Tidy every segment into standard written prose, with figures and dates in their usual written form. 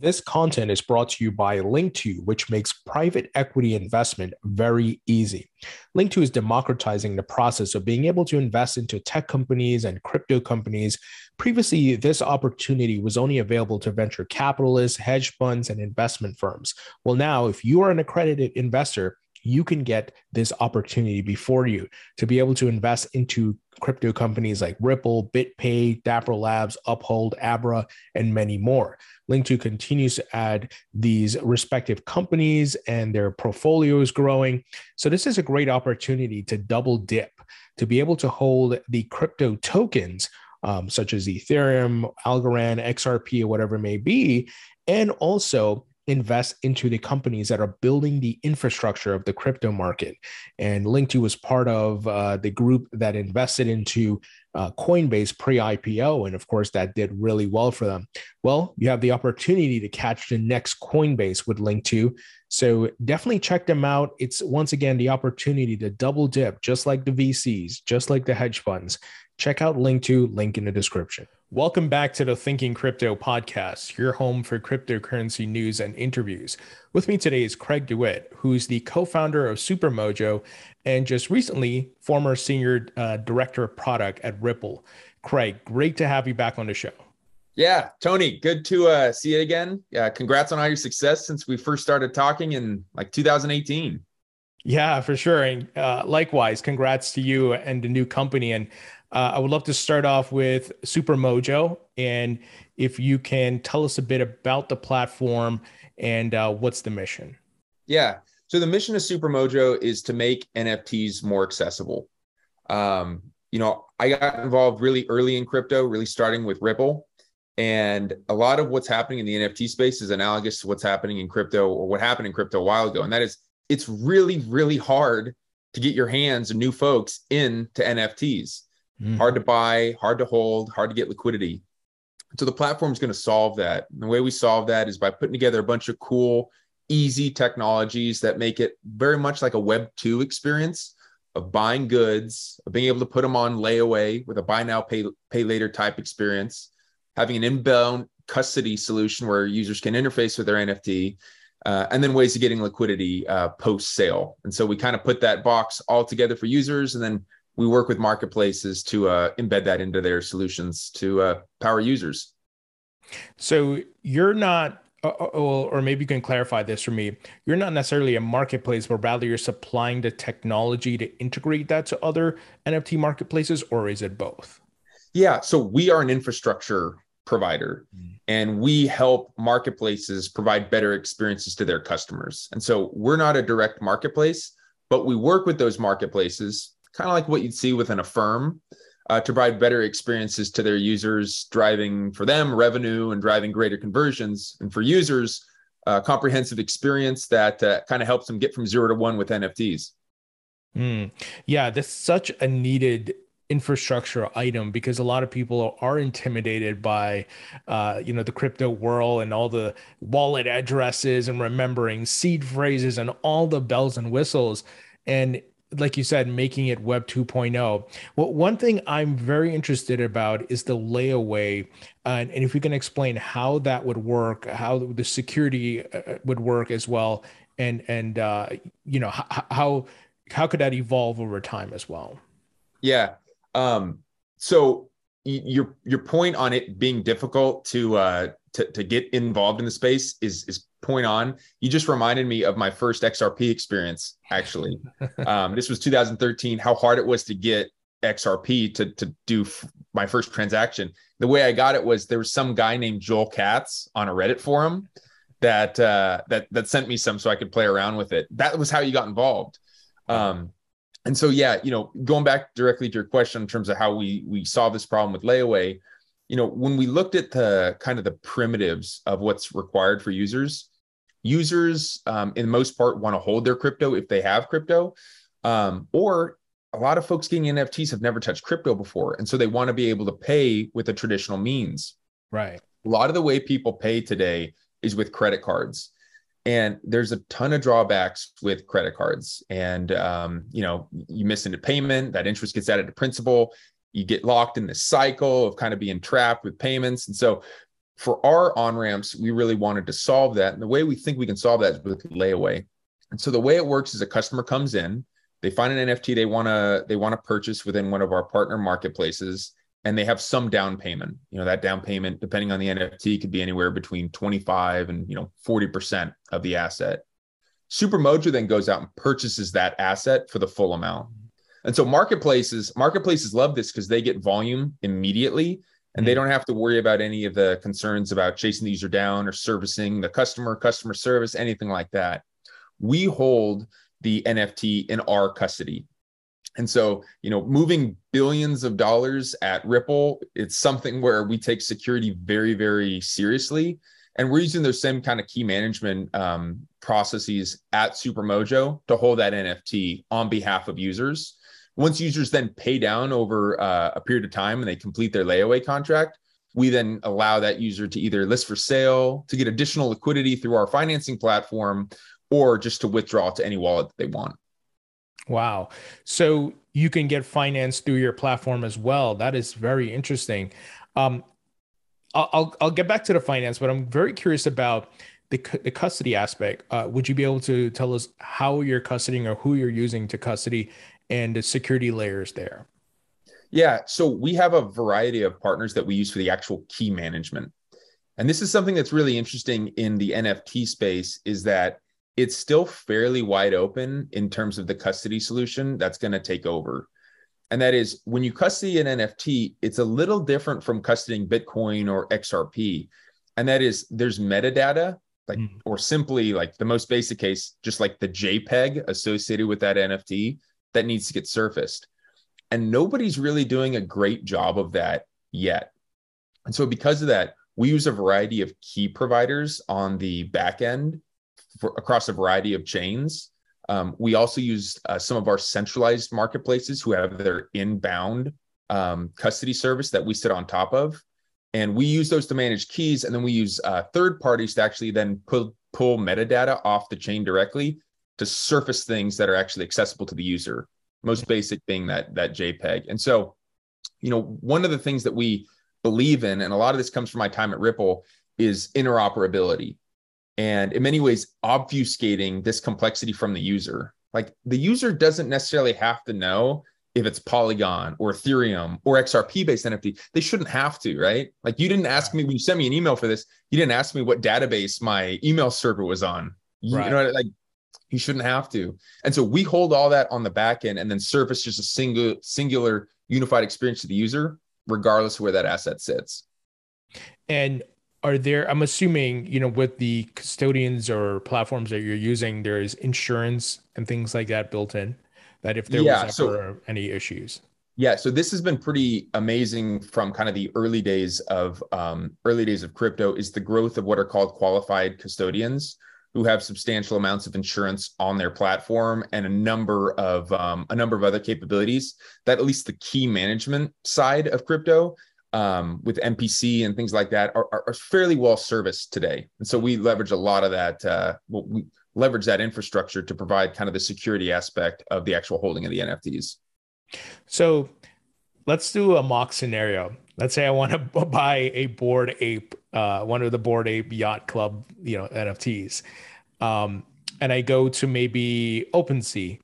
This content is brought to you by Link2, which makes private equity investment very easy. Link2 is democratizing the process of being able to invest into tech companies and crypto companies. Previously, this opportunity was only available to venture capitalists, hedge funds, and investment firms. Well, now, if you are an accredited investor, you can get this opportunity before you to be able to invest into crypto companies like Ripple, BitPay, Dapper Labs, Uphold, Abra, and many more. Link2 continues to add these respective companies and their portfolios growing. So this is a great opportunity to double dip, to be able to hold the crypto tokens such as Ethereum, Algorand, XRP, or whatever it may be, and also invest into the companies that are building the infrastructure of the crypto market. And Link2 was part of the group that invested into Coinbase pre-IPO. And of course, that did really well for them. Well, you have the opportunity to catch the next Coinbase with Link2. So definitely check them out. It's once again the opportunity to double dip, just like the VCs, just like the hedge funds. Check out Link2, link in the description. Welcome back to the Thinking Crypto podcast, your home for cryptocurrency news and interviews. With me today is Craig DeWitt, who's the co-founder of Supermojo and just recently former senior director of product at Ripple. Craig, great to have you back on the show. Yeah, Tony, good to see you again. Congrats on all your success since we first started talking in like 2018. Yeah, for sure. And likewise, congrats to you and the new company. And I would love to start off with Supermojo. And if you can tell us a bit about the platform and what's the mission? Yeah. So the mission of Supermojo is to make NFTs more accessible. I got involved really early in crypto, really starting with Ripple. And a lot of what's happening in the NFT space is analogous to what's happening in crypto or what happened in crypto a while ago. And that is, it's really, really hard to get your hands and new folks into NFTs. Hard to buy, hard to hold, hard to get liquidity. So the platform is going to solve that. And the way we solve that is by putting together a bunch of cool, easy technologies that make it very much like a Web 2 experience of buying goods, of being able to put them on layaway with a buy now, pay later type experience, having an inbound custody solution where users can interface with their NFT, and then ways of getting liquidity post-sale. And so we kind of put that box all together for users, and then we work with marketplaces to embed that into their solutions to power users. So you're not, or maybe you can clarify this for me, you're not necessarily a marketplace, but rather you're supplying the technology to integrate that to other NFT marketplaces, or is it both? Yeah, so we are an infrastructure provider, and we help marketplaces provide better experiences to their customers. And so we're not a direct marketplace, but we work with those marketplaces, kind of like what you'd see within a firm, to provide better experiences to their users, driving for them revenue and driving greater conversions. And for users, comprehensive experience that kind of helps them get from 0 to 1 with NFTs. Yeah, that's such a needed infrastructure item because a lot of people are intimidated by, the crypto world and all the wallet addresses and remembering seed phrases and all the bells and whistles. And like you said, making it Web 2.0. Well, one thing I'm very interested about is the layaway. And if you can explain how that would work, how the security would work as well. And how could that evolve over time as well? Yeah. So your point on it being difficult to get involved in the space is point on. You just reminded me of my first XRP experience, actually. This was 2013, how hard it was to get XRP to do my first transaction. The way I got it was there was some guy named Joel Katz on a Reddit forum that sent me some so I could play around with it. That was how you got involved. And so, yeah, going back directly to your question in terms of how we solve this problem with layaway, when we looked at the kind of the primitives of what's required for users, in most part want to hold their crypto if they have crypto, or a lot of folks getting NFTs have never touched crypto before. And so they want to be able to pay with the traditional means. Right. A lot of the way people pay today is with credit cards. And there's a ton of drawbacks with credit cards. And, you miss into payment, that interest gets added to principal. You get locked in this cycle of kind of being trapped with payments. And so for our on-ramps, we really wanted to solve that. And the way we think we can solve that is with layaway. And so the way it works is a customer comes in, they find an NFT they want to purchase within one of our partner marketplaces, and they have some down payment. That down payment, depending on the NFT, could be anywhere between 25 and 40% of the asset. Supermojo then goes out and purchases that asset for the full amount. And so marketplaces love this because they get volume immediately, and they don't have to worry about any of the concerns about chasing the user down or servicing the customer service, anything like that. We hold the NFT in our custody. And so, moving billions of dollars at Ripple, it's something where we take security very, very seriously. And we're using those same kind of key management processes at Supermojo to hold that NFT on behalf of users. Once users then pay down over a period of time and they complete their layaway contract, we then allow that user to either list for sale, to get additional liquidity through our financing platform, or just to withdraw to any wallet that they want. Wow. So you can get financed through your platform as well. That is very interesting. I'll get back to the finance, but I'm very curious about the custody aspect. Would you be able to tell us how you're custodying or who you're using to custody and the security layers there? Yeah. So we have a variety of partners that we use for the actual key management. And this is something that's really interesting in the NFT space, is that it's still fairly wide open in terms of the custody solution that's going to take over. And that is, when you custody an NFT, it's a little different from custodying Bitcoin or XRP. And that is, there's metadata, or simply like the most basic case, just like the JPEG associated with that NFT that needs to get surfaced. And nobody's really doing a great job of that yet. And so because of that, we use a variety of key providers on the back end across a variety of chains. We also use some of our centralized marketplaces who have their inbound custody service that we sit on top of. And we use those to manage keys. And then we use third parties to actually then pull metadata off the chain directly to surface things that are actually accessible to the user. Most basic being that JPEG. And so, one of the things that we believe in, and a lot of this comes from my time at Ripple, is interoperability. And in many ways, obfuscating this complexity from the user. Like, the user doesn't necessarily have to know if it's Polygon or Ethereum or XRP based NFT. They shouldn't have to, right? Like, you didn't ask me when you sent me an email for this, you didn't ask me what database my email server was on. You know, like, you shouldn't have to. And so we hold all that on the back end and then surface just a singular unified experience to the user, regardless of where that asset sits. And I'm assuming, with the custodians or platforms that you're using, there's insurance and things like that built in, that if there was ever any issues. Yeah. So this has been pretty amazing from kind of the early days of crypto, is the growth of what are called qualified custodians, who have substantial amounts of insurance on their platform and a number of other capabilities that at least the key management side of crypto, with MPC and things like that, are fairly well serviced today. And so we leverage a lot of that. We leverage that infrastructure to provide kind of the security aspect of the actual holding of the NFTs. So let's do a mock scenario. Let's say I want to buy a Bored Ape, one of the Bored Ape Yacht Club, NFTs. And I go to maybe OpenSea,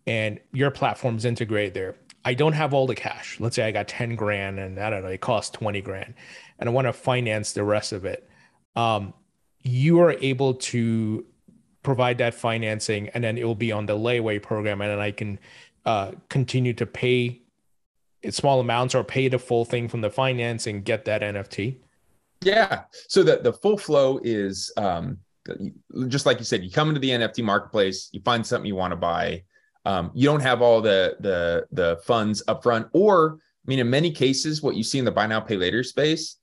and your platform's integrated there. I don't have all the cash. Let's say I got 10 grand and I don't know, it costs 20 grand and I want to finance the rest of it. You are able to provide that financing, and then it will be on the layaway program. And then I can continue to pay small amounts or pay the full thing from the finance and get that NFT. Yeah. So the full flow is just like you said, you come into the NFT marketplace, you find something you want to buy. You don't have all the funds up front, or, in many cases, what you see in the buy now, pay later space,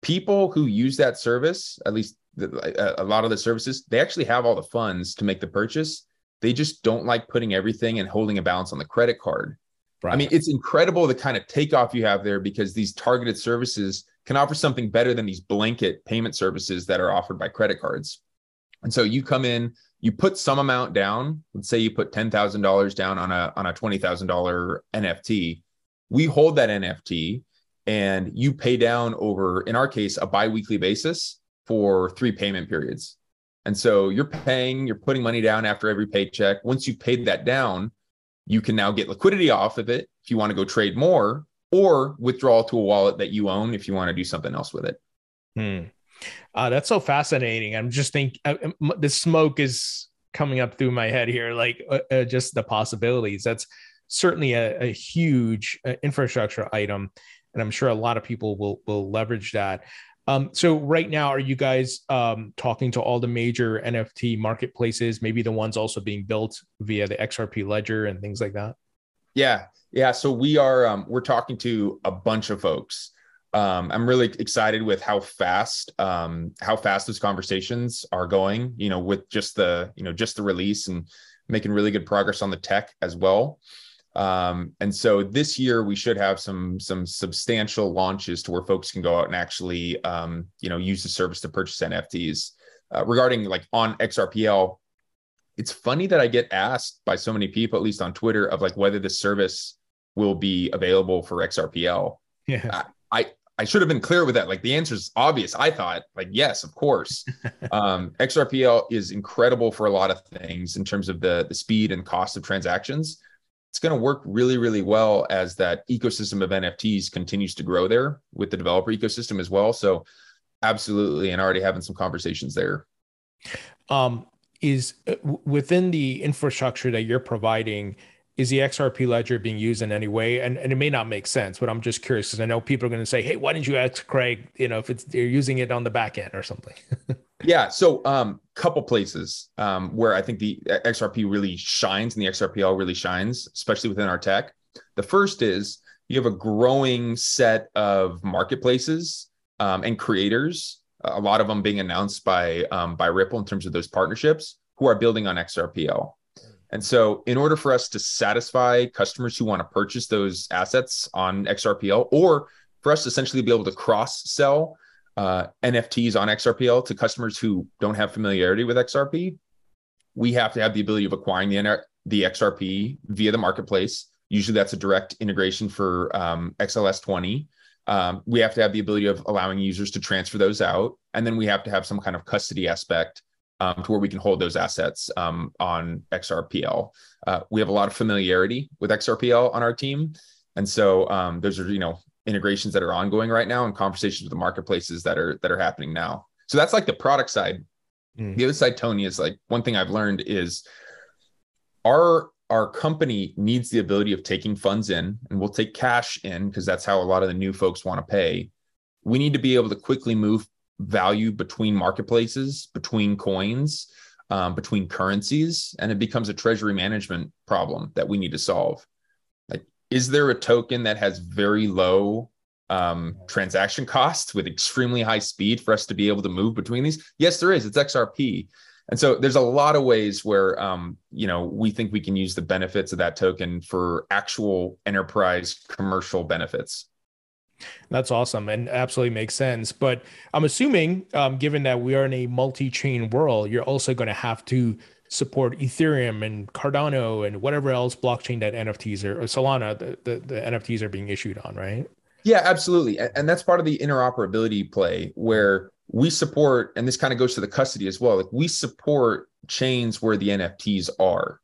people who use that service, at least a lot of the services, they actually have all the funds to make the purchase. They just don't like putting everything and holding a balance on the credit card. Right. It's incredible the kind of takeoff you have there, because these targeted services can offer something better than these blanket payment services that are offered by credit cards. And so you come in, you put some amount down. Let's say you put $10,000 down on a $20,000 NFT. We hold that NFT, and you pay down over, in our case, a biweekly basis for 3 payment periods. And so you're putting money down after every paycheck. Once you've paid that down, you can now get liquidity off of it if you want to go trade more, or withdraw to a wallet that you own if you want to do something else with it. That's so fascinating. I'm just thinking the smoke is coming up through my head here, like just the possibilities. That's certainly a huge infrastructure item, and I'm sure a lot of people will leverage that. So right now, are you guys talking to all the major NFT marketplaces, maybe the ones also being built via the XRP Ledger and things like that? Yeah. So we're talking to a bunch of folks. I'm really excited with how fast those conversations are going, with just the release, and making really good progress on the tech as well. And so this year we should have some substantial launches to where folks can go out and actually, use the service to purchase NFTs. Regarding like on XRPL, it's funny that I get asked by so many people, at least on Twitter, of like whether this service will be available for XRPL. Yeah. I should have been clear with that. Like the answer is obvious. I thought like, yes, of course. XRPL is incredible for a lot of things in terms of the speed and cost of transactions. It's going to work really, really well as that ecosystem of NFTs continues to grow there with the developer ecosystem as well. So absolutely. And already having some conversations there. Is within the infrastructure that you're providing, is the XRP Ledger being used in any way? And it may not make sense, but I'm just curious because I know people are going to say, hey, why didn't you ask Craig, if they're using it on the back end or something? Yeah. So couple places where I think the XRP really shines and the XRPL really shines, especially within our tech. The first is you have a growing set of marketplaces and creators, a lot of them being announced by Ripple in terms of those partnerships, who are building on XRPL. And so in order for us to satisfy customers who want to purchase those assets on XRPL, or for us to essentially be able to cross-sell NFTs on XRPL to customers who don't have familiarity with XRP, we have to have the ability of acquiring the XRP via the marketplace. Usually that's a direct integration for XLS20. We have to have the ability of allowing users to transfer those out. And then we have to have some kind of custody aspect to where we can hold those assets on XRPL. We have a lot of familiarity with XRPL on our team. And so those are, integrations that are ongoing right now and conversations with the marketplaces that are happening now. So that's like the product side. The other side, Tony, is like one thing I've learned is our company needs the ability of taking funds in, and we'll take cash in because that's how a lot of the new folks want to pay. We need to be able to quickly move value between marketplaces, between coins, between currencies, and it becomes a treasury management problem that we need to solve. Like, is there a token that has very low transaction costs with extremely high speed for us to be able to move between these? Yes, there is. It's XRP. And so there's a lot of ways where, we think we can use the benefits of that token for actual enterprise commercial benefits. That's awesome and absolutely makes sense. But I'm assuming, given that we are in a multi-chain world, you're also going to have to support Ethereum and Cardano and whatever else blockchain that NFTs or Solana, the NFTs are being issued on, right? Yeah, absolutely. And that's part of the interoperability play where we support, and this kind of goes to the custody as well. Like we support chains where the NFTs are.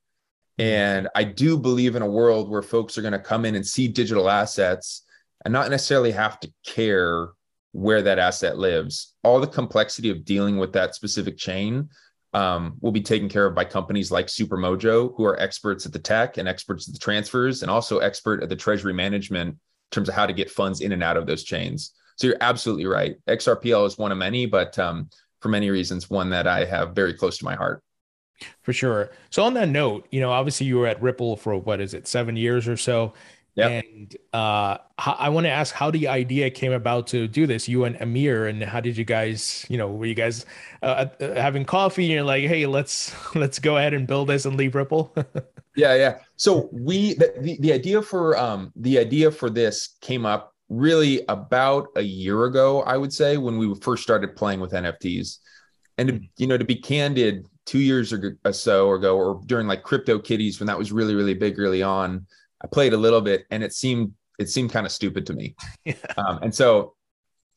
And I do believe in a world where folks are going to come in and see digital assets and not necessarily have to care where that asset lives. All the complexity of dealing with that specific chain will be taken care of by companies like Supermojo, who are experts at the tech and experts at the transfers, and also expert at the treasury management in terms of how to get funds in and out of those chains. So you're absolutely right. XRPL is one of many, but for many reasons, one that I have very close to my heart. For sure. So on that note, obviously you were at Ripple for 7 years or so. Yep. And I want to ask how the idea came about to do this, you and Amir, and how did you guys, were you guys having coffee and you're like, hey, let's go ahead and build this and leave Ripple? Yeah. So the idea for this came up really about a year ago, I would say, when we first started playing with NFTs. And to be candid, 2 years or so ago, or during like Crypto Kitties, when that was really, really big early on, I played a little bit and it seemed it seemed kind of stupid to me. Yeah. And so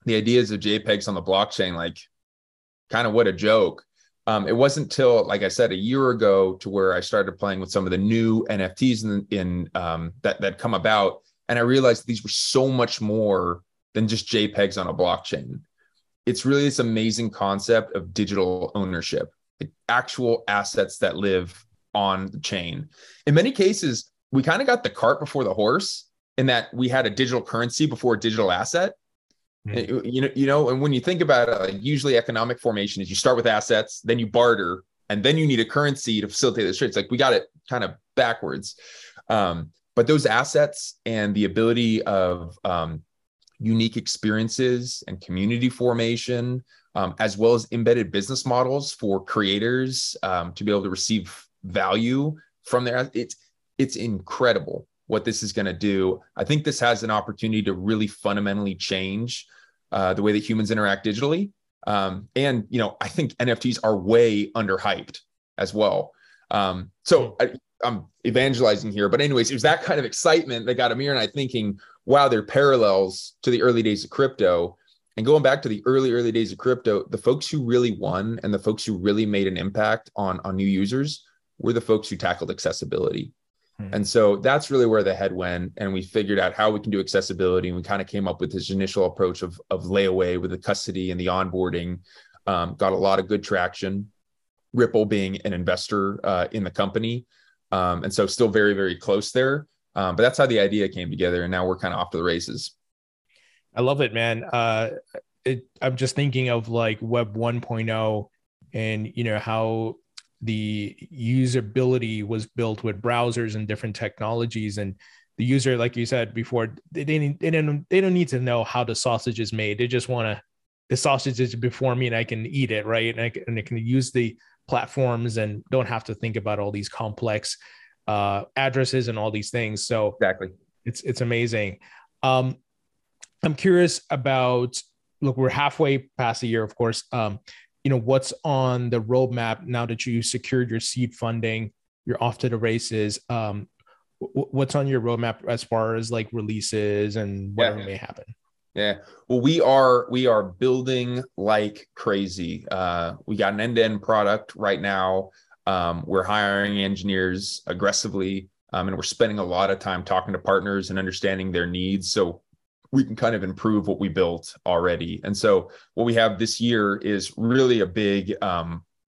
the ideas of JPEGs on the blockchain, like kind of what a joke. It wasn't till, like I said, a year ago to where I started playing with some of the new NFTs that come about. And I realized these were so much more than just JPEGs on a blockchain. It's really this amazing concept of digital ownership, actual assets that live on the chain. In many cases, we kind of got the cart before the horse in that we had a digital currency before a digital asset. And when you think about it, like usually economic formation is you start with assets, then you barter, and then you need a currency to facilitate the trade. It's like we got it kind of backwards. But those assets and the ability of unique experiences and community formation, as well as embedded business models for creators to be able to receive value from there, it's incredible what this is going to do. I think this has an opportunity to really fundamentally change the way that humans interact digitally. And, I think NFTs are way underhyped as well. So I'm evangelizing here, but anyways, it was that kind of excitement that got Amir and I thinking, wow, there are parallels to the early days of crypto. And going back to the early days of crypto, the folks who really won and the folks who really made an impact on new users were the folks who tackled accessibility. And so that's really where the head went. And we figured out how we can do accessibility. And we kind of came up with this initial approach of layaway with the custody and the onboarding. Got a lot of good traction. Ripple being an investor in the company. And so still very, very close there. But that's how the idea came together. And now we're kind of off to the races. I love it, man. I'm just thinking of like Web 1.0 and, how the usability was built with browsers and different technologies, and the user, like you said before, they don't need to know how the sausage is made. They just want the sausage is before me and I can eat it, right? And I can use the platforms and don't have to think about all these complex addresses and all these things. So exactly, it's amazing. I'm curious about, look, we're halfway past a year, of course. What's on the roadmap now that you secured your seed funding, you're off to the races. What's on your roadmap as far as like releases and whatever may happen? Yeah. Well, we are building like crazy. We got an end-to-end product right now. We're hiring engineers aggressively, and we're spending a lot of time talking to partners and understanding their needs, so we can kind of improve what we built already. And so what we have this year is really a big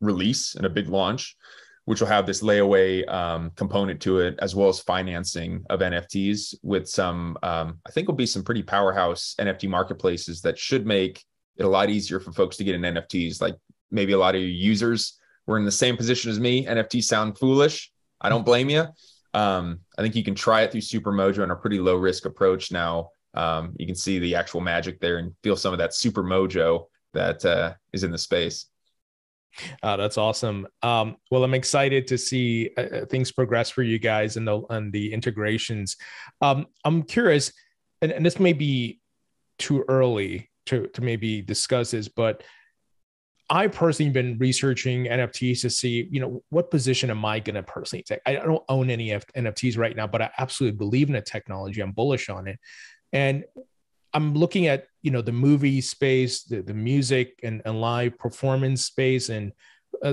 release and a big launch, which will have this layaway component to it, as well as financing of NFTs with some, I think will be some pretty powerhouse NFT marketplaces that should make it a lot easier for folks to get in NFTs. Like maybe a lot of your users were in the same position as me. NFTs sound foolish. I don't blame you. I think you can try it through Supermojo in a pretty low risk approach now. You can see the actual magic there and feel some of that Supermojo that is in the space. That's awesome. Well, I'm excited to see things progress for you guys and the integrations. I'm curious, and this may be too early to maybe discuss this, but I personally been researching NFTs to see, what position am I going to personally take? I don't own any NFTs right now, but I absolutely believe in the technology. I'm bullish on it. And I'm looking at, the movie space, the music and live performance space, and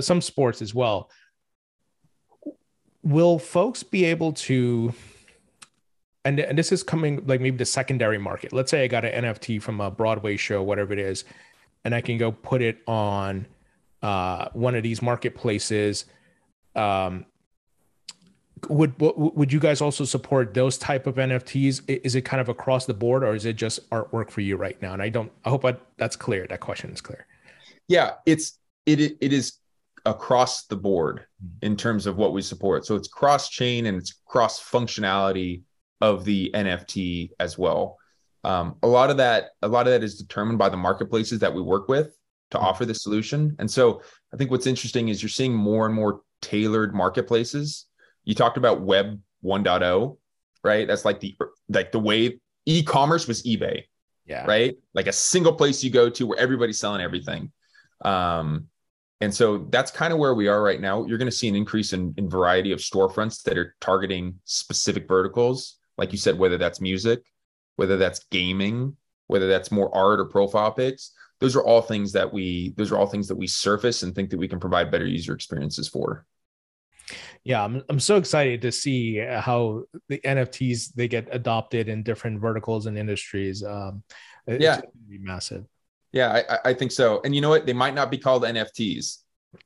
some sports as well. Will folks be able to, and this is coming like maybe the secondary market. Let's say I got an NFT from a Broadway show, whatever it is, and I can go put it on one of these marketplaces. Would you guys also support those type of NFTs? Is it kind of across the board, or is it just artwork for you right now? And I hope that's clear. That question is clear. Yeah, it is across the board in terms of what we support. So it's cross chain and it's cross functionality of the NFT as well. A lot of that is determined by the marketplaces that we work with to offer the solution. And so I think what's interesting is you're seeing more and more tailored marketplaces. You talked about Web 1.0, right? That's like the way e-commerce was eBay, right? Like a single place you go to where everybody's selling everything. And so that's kind of where we are right now. You're going to see an increase in variety of storefronts that are targeting specific verticals, like you said, whether that's music, whether that's gaming, whether that's more art or profile pics. Those are all things that we surface and think that we can provide better user experiences for. Yeah, I'm so excited to see how the NFTs they get adopted in different verticals and industries. It's Yeah, going to be massive. yeah, I think so. And you know what? They might not be called NFTs,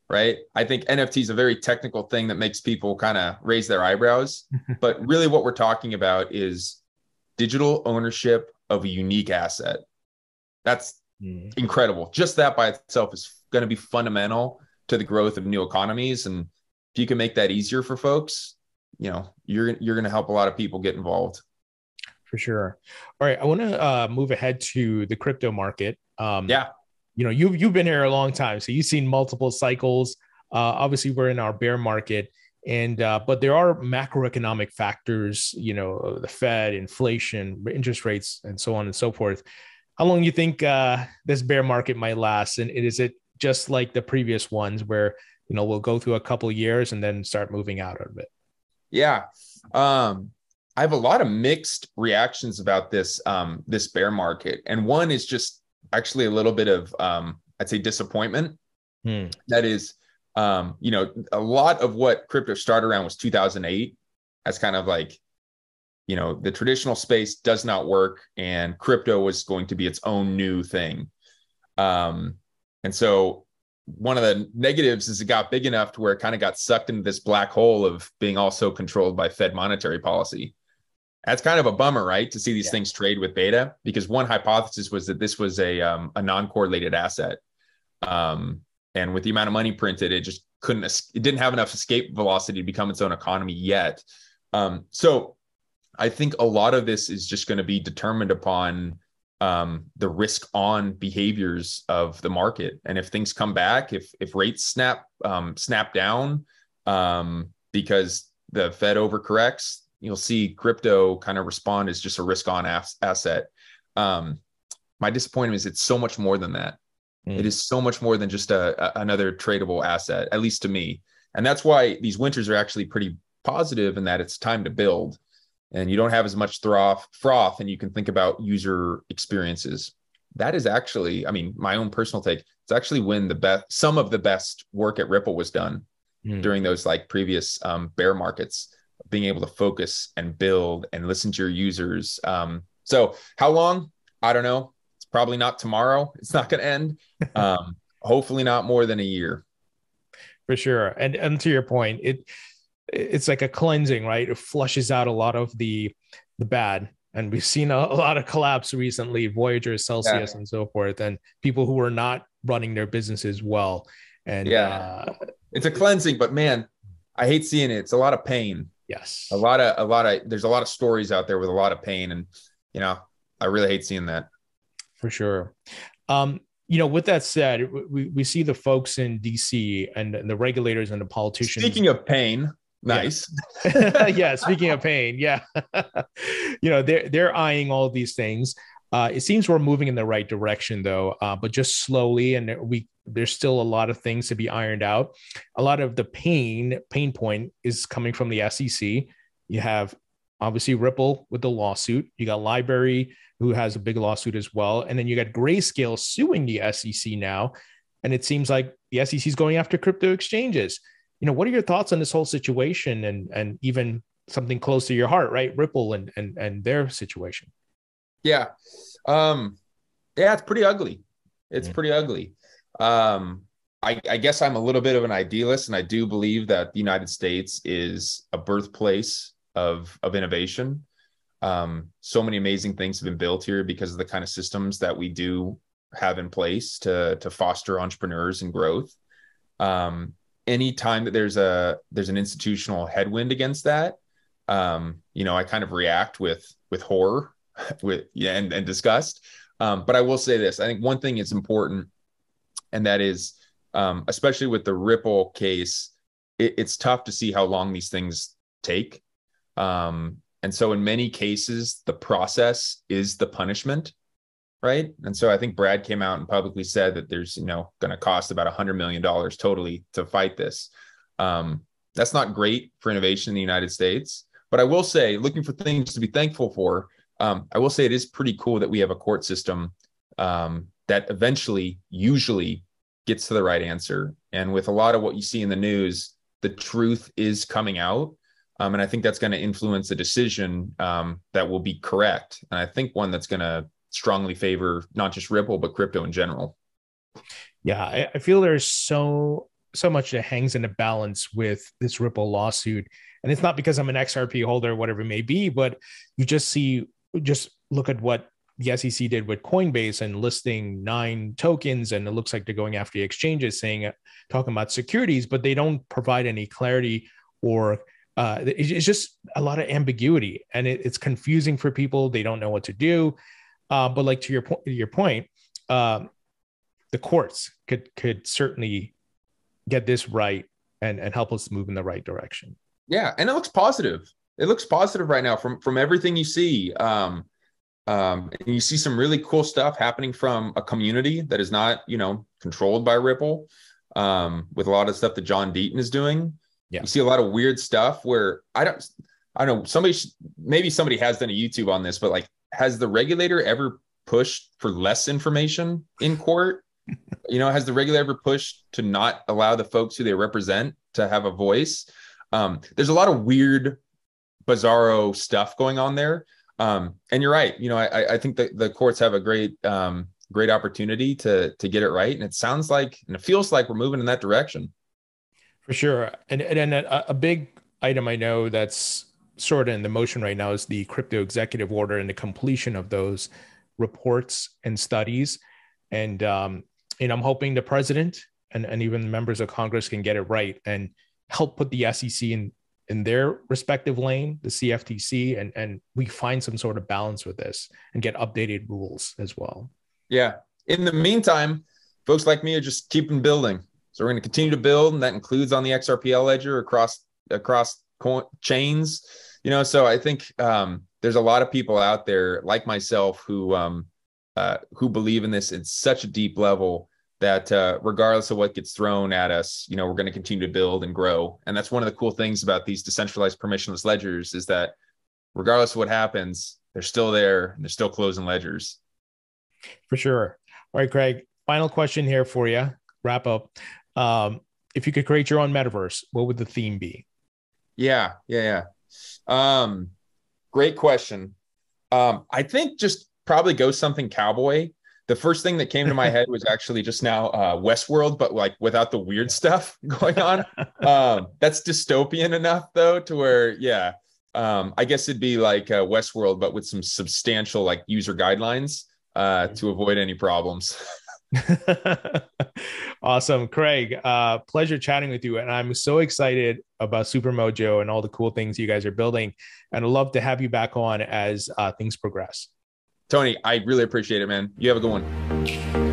right? I think NFT is a very technical thing that makes people kind of raise their eyebrows. But really, what we're talking about is digital ownership of a unique asset. That's incredible. Just that by itself is going to be fundamental to the growth of new economies. And if you can make that easier for folks, you know, you're going to help a lot of people get involved. For sure. All right, I want to move ahead to the crypto market. Yeah. You know, you've been here a long time, so you've seen multiple cycles. Obviously, we're in our bear market, and but there are macroeconomic factors. You know, the Fed, inflation, interest rates, and so on and so forth. How long do you think this bear market might last? And is it just like the previous ones, where you know we'll go through a couple of years and then start moving out of it? Yeah. I have a lot of mixed reactions about this this bear market, and one is just actually a little bit of I'd say disappointment. That is, you know, a lot of what crypto started around was 2008 as kind of like, you know, the traditional space does not work, and crypto was going to be its own new thing. And so one of the negatives is it got big enough to where it kind of got sucked into this black hole of being also controlled by Fed monetary policy. That's kind of a bummer, right? To see these things trade with beta, because one hypothesis was that this was a non-correlated asset. And with the amount of money printed, it just it didn't have enough escape velocity to become its own economy yet. So I think a lot of this is just going to be determined upon the risk on behaviors of the market. And if things come back, if rates snap down because the Fed overcorrects, you'll see crypto kind of respond as just a risk on asset. My disappointment is it's so much more than that. It is so much more than just another tradable asset, at least to me. And that's why these winters are actually pretty positive in that it's time to build. And you don't have as much froth, and you can think about user experiences. That is actually, I mean, my own personal take, it's actually when some of the best work at Ripple was done during those like previous bear markets, being able to focus and build and listen to your users. So how long? I don't know. It's probably not tomorrow. It's not going to end. Hopefully not more than a year. For sure. And to your point, it's like a cleansing, right? It flushes out a lot of the bad. And we've seen a lot of collapse recently, Voyager, Celsius, and so forth, and people who were not running their businesses well. And it's a cleansing, but man, I hate seeing it. It's a lot of pain. Yes. There's a lot of stories out there with a lot of pain. And, you know, I really hate seeing that. For sure. You know, with that said, we see the folks in DC and the regulators and the politicians. Speaking of pain, nice. Yeah. Speaking of pain. Yeah. You know, they're eyeing all these things. It seems we're moving in the right direction though, but just slowly. And there's still a lot of things to be ironed out. A lot of the pain point is coming from the SEC. You have obviously Ripple with the lawsuit. You got Library, who has a big lawsuit as well. And then you got Grayscale suing the SEC now. And it seems like the SEC is going after crypto exchanges. You know, what are your thoughts on this whole situation and even something close to your heart, right? Ripple and their situation. Yeah. It's pretty ugly. It's pretty ugly. I guess I'm a little bit of an idealist, and I do believe that the United States is a birthplace of innovation. So many amazing things have been built here because of the kind of systems that we do have in place to foster entrepreneurs and growth. Anytime that there's an institutional headwind against that, you know, I kind of react with horror, and disgust. But I will say this: I think one thing is important, and that is, especially with the Ripple case, it's tough to see how long these things take. And so in many cases, the process is the punishment, right? And so I think Brad came out and publicly said that there's, you know, going to cost about $100 million totally to fight this. That's not great for innovation in the United States. But I will say, looking for things to be thankful for, I will say it is pretty cool that we have a court system that eventually, usually gets to the right answer. And with a lot of what you see in the news, the truth is coming out. And I think that's going to influence a decision that will be correct. And I think one that's going to strongly favor not just Ripple, but crypto in general. Yeah, I feel there's so much that hangs in the balance with this Ripple lawsuit. And it's not because I'm an XRP holder, whatever it may be, but you just look at what the SEC did with Coinbase and listing 9 tokens. And it looks like they're going after the exchanges talking about securities, but they don't provide any clarity or it's just a lot of ambiguity, and it's confusing for people. They don't know what to do. But like to your point, the courts could certainly get this right and help us move in the right direction. Yeah, and it looks positive. It looks positive right now from everything you see. And you see some really cool stuff happening from a community that is not, controlled by Ripple. With a lot of stuff that John Deaton is doing. Yeah. You see a lot of weird stuff where I don't know, maybe somebody has done a YouTube on this, but like, has the regulator ever pushed for less information in court? Has the regulator ever pushed to not allow the folks who they represent to have a voice? There's a lot of weird, bizarro stuff going on there. And you're right. I think that the courts have a great opportunity to get it right. And it sounds like, and it feels like we're moving in that direction. For sure. And a big item I know that's sort of in the motion right now is the crypto executive order and the completion of those reports and studies. And I'm hoping the president and even members of Congress can get it right and help put the SEC in their respective lane, the CFTC, and we find some sort of balance with this and get updated rules as well. Yeah. In the meantime, folks like me are just keeping building. So we're going to continue to build, and that includes on the XRP Ledger across chains. So I think there's a lot of people out there like myself who believe in this at such a deep level that regardless of what gets thrown at us, we're going to continue to build and grow. And that's one of the cool things about these decentralized permissionless ledgers is that regardless of what happens, they're still there and they're still closing ledgers. For sure. All right, Craig, final question here for you. Wrap up. If you could create your own metaverse, what would the theme be? Yeah. Great question. I think just probably go something cowboy. The first thing that came to my head was actually just now Westworld, but like without the weird stuff going on. That's dystopian enough though, to where, I guess it'd be like Westworld, but with some substantial like user guidelines to avoid any problems. Awesome. Craig, pleasure chatting with you. And I'm so excited about Supermojo and all the cool things you guys are building. And I'd love to have you back on as things progress. Tony, I really appreciate it, man. You have a good one.